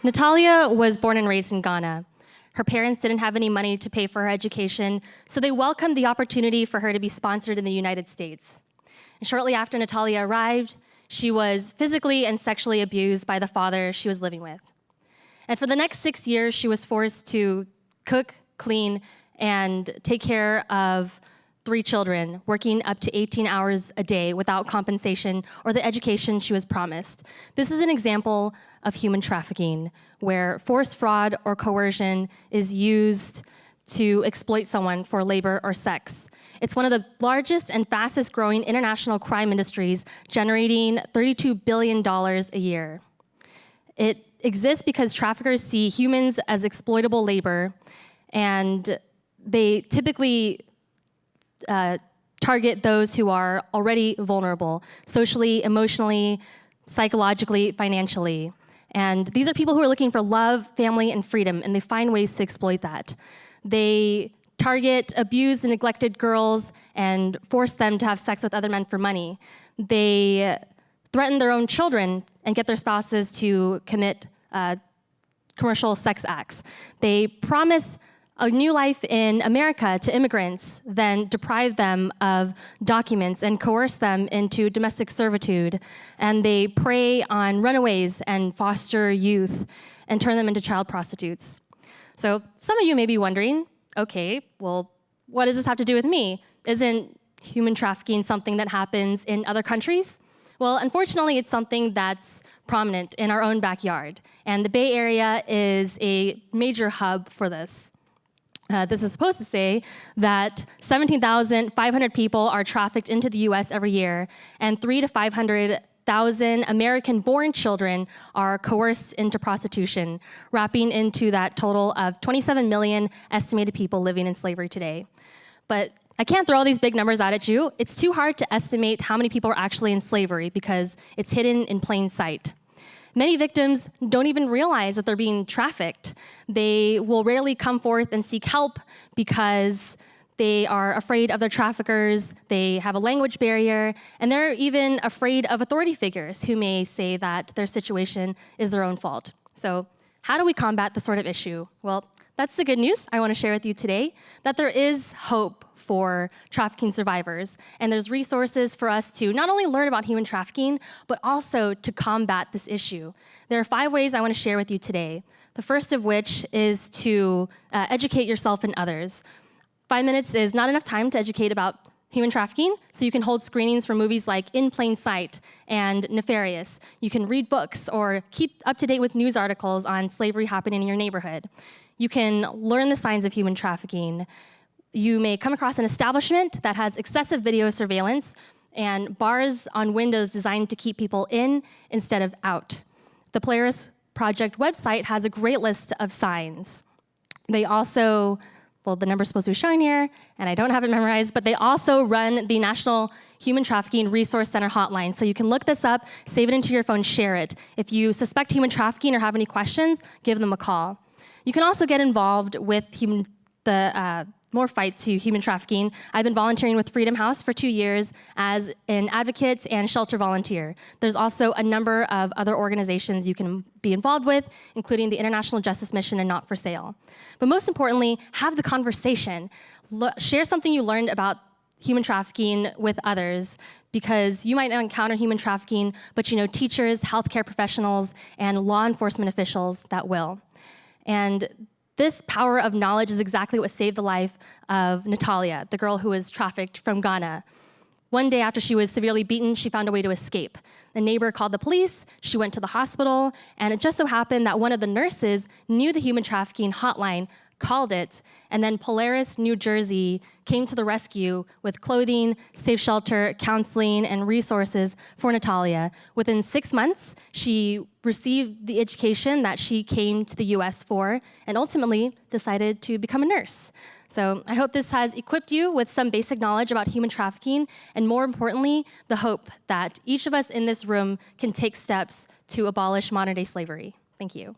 Natalia was born and raised in Ghana. Her parents didn't have any money to pay for her education, so they welcomed the opportunity for her to be sponsored in the United States. And shortly after Natalia arrived, she was physically and sexually abused by the father she was living with. And for the next 6 years, she was forced to cook, clean, and take care of 3 children, working up to 18 hours a day without compensation or the education she was promised. This is an example of human trafficking, where forced fraud or coercion is used to exploit someone for labor or sex. It's one of the largest and fastest growing international crime industries, generating $32 billion a year. It exists because traffickers see humans as exploitable labor, and they typically target those who are already vulnerable, socially, emotionally, psychologically, financially. And these are people who are looking for love, family, and freedom, and they find ways to exploit that. They target abused and neglected girls and force them to have sex with other men for money. They threaten their own children and get their spouses to commit commercial sex acts. They promise a new life in America to immigrants, then deprive them of documents and coerce them into domestic servitude. And they prey on runaways and foster youth and turn them into child prostitutes. So some of you may be wondering, okay, well, what does this have to do with me? Isn't human trafficking something that happens in other countries? Well, unfortunately, it's something that's prominent in our own backyard. And the Bay Area is a major hub for this. This is supposed to say that 17,500 people are trafficked into the US every year, and 300,000 to 500,000 American-born children are coerced into prostitution, wrapping into that total of 27 million estimated people living in slavery today. But I can't throw all these big numbers out at you. It's too hard to estimate how many people are actually in slavery because it's hidden in plain sight. Many victims don't even realize that they're being trafficked. They will rarely come forth and seek help because they are afraid of their traffickers, they have a language barrier, and they're even afraid of authority figures who may say that their situation is their own fault. So how do we combat this sort of issue? Well, that's the good news I want to share with you today, that there is hope for trafficking survivors. And there's resources for us to not only learn about human trafficking, but also to combat this issue. There are 5 ways I want to share with you today. The first of which is to educate yourself and others. 5 minutes is not enough time to educate about human trafficking, so you can hold screenings for movies like In Plain Sight and Nefarious. You can read books or keep up to date with news articles on slavery happening in your neighborhood. You can learn the signs of human trafficking. You may come across an establishment that has excessive video surveillance and bars on windows designed to keep people in instead of out. The Polaris Project website has a great list of signs. They also, well, the number's supposed to be showing here, and I don't have it memorized, but they also run the National Human Trafficking Resource Center hotline. So you can look this up, save it into your phone, share it. If you suspect human trafficking or have any questions, give them a call. You can also get involved with more fight to human trafficking. I've been volunteering with Freedom House for 2 years as an advocate and shelter volunteer. There's also a number of other organizations you can be involved with, including the International Justice Mission and Not for Sale. But most importantly, have the conversation. Share something you learned about human trafficking with others, because you might not encounter human trafficking, but you know teachers, healthcare professionals, and law enforcement officials that will. And this power of knowledge is exactly what saved the life of Natalia, the girl who was trafficked from Ghana. One day after she was severely beaten, she found a way to escape. A neighbor called the police, she went to the hospital, and it just so happened that one of the nurses knew the human trafficking hotline, called it, and then Polaris, New Jersey came to the rescue with clothing, safe shelter, counseling, and resources for Natalia. Within 6 months, she received the education that she came to the US for, and ultimately decided to become a nurse. So I hope this has equipped you with some basic knowledge about human trafficking, and more importantly, the hope that each of us in this room can take steps to abolish modern-day slavery. Thank you.